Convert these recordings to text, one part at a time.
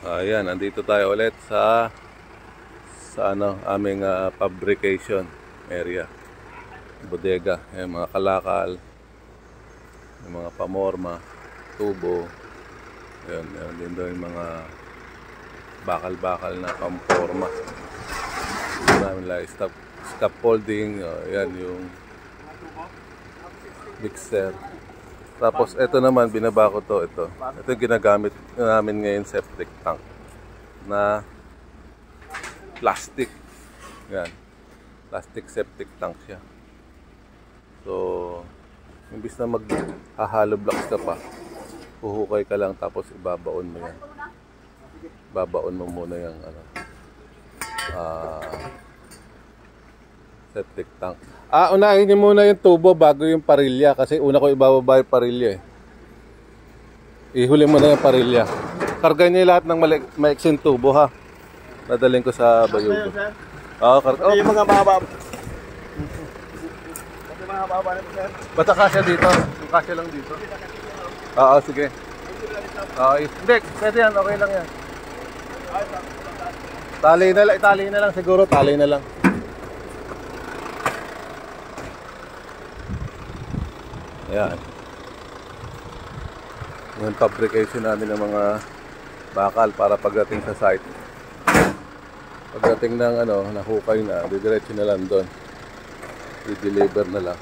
Ayan, nandito tayo ulit sa aming fabrication area. Bodega, yung mga kalakal, yung mga pamorma, tubo. Ayan, meron din doon yung mga bakal-bakal na pamporma. Maraming like scaffolding, ayan yung mixer. Tapos ito naman, binaba ko to, ito yung ginagamit namin ngayon, septic tank na plastic. Yan, plastic septic tank siya. So imbis na mag-hollow blocks ka pa, huhukay ka lang tapos ibabaon mo yan. Babaon mo muna yung septic tank. Unahin niyo muna yung tubo bago yung parilya kasi una ko ibababa yung parilya eh. Ihuli mo na yung parilya. Karga niyo lahat ng maiksing tubo ha. Dadalhin ko sa bayugo. Karga. Yung mga mahaba. Yung mga mahaba na ito, sir. Basta kasya dito. Yung kasya lang dito. Sige. Hindi, pwede yan. Okay lang yan. Tali na lang siguro. Tali na lang. Ayan. Yung fabrication namin ng mga bakal para pagdating sa site. Pagdating ng nahukay na, didiretso na lang doon. I-deliver na lang.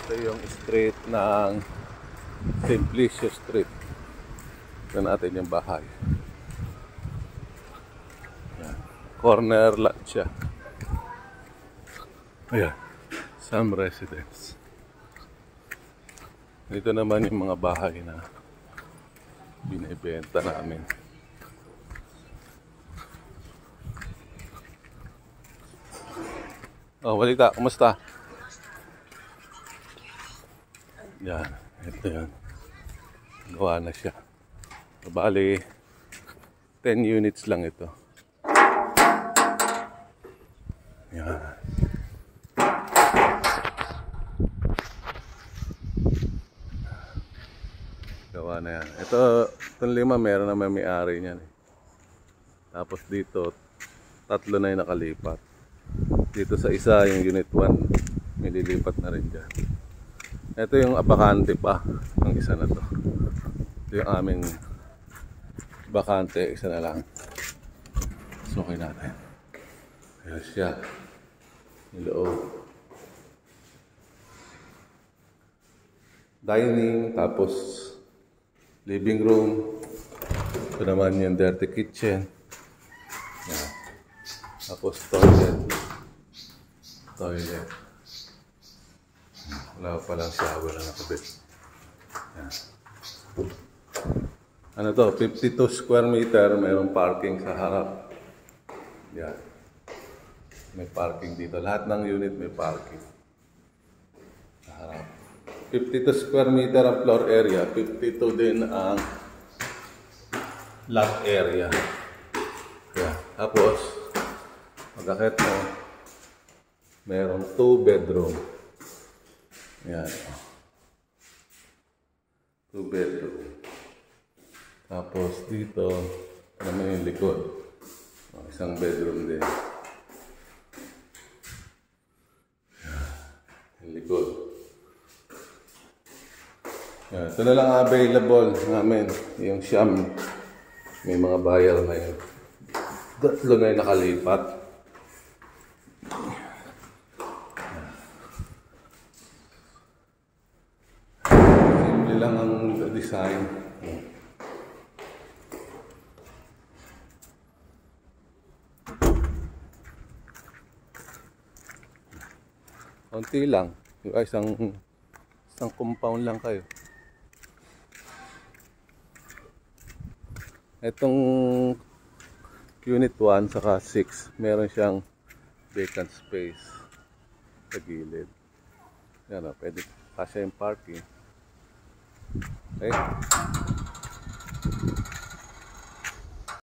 Ito yung street ng Simplicio Street. Ito natin yung bahay. Ayan. Corner lot siya. Ayan. Some residents. Dito naman yung mga bahay na binibenta namin. Walita, kumusta? Yan, ito yan. Gawa na siya. Bali, 10 units lang ito. Yan. Gawa na yan. Itong 5, meron na may-ari niyan. Tapos dito, 3 na yung nakalipat. Dito sa isa, yung unit 1, nililipat na rin dyan. Ito yung abakante pa, ang isa na to. Ito yung aming bakante, isa na lang. Sukin natin. Ayan siya. Yung loob. Dining, tapos living room. Ito naman yung dirty kitchen. Yan. Tapos toilet. Wala pa lang shower na nakabit. Yan. Ano to? 52 square meter. Mayroong parking sa harap. Yan. May parking dito. Lahat ng unit may parking. Sa harap. 52 square meter ang floor area, 52 din ang lot area. Yeah. Tapos, pagkakit mo, mayroong 2 bedroom. Yan. 2 bedroom. Tapos dito, naman yung likod. Isang bedroom din. Yan. Yung likod. Yan. Ito na lang available namin. Yung Siam. May mga buyer na yun. 3 na yung nakalipat. Simple lang ang design. Konti lang. Isang compound lang kayo. Itong unit 1 saka 6, meron siyang vacant space sa gilid. Yan pwede kasi yung parking. Okay.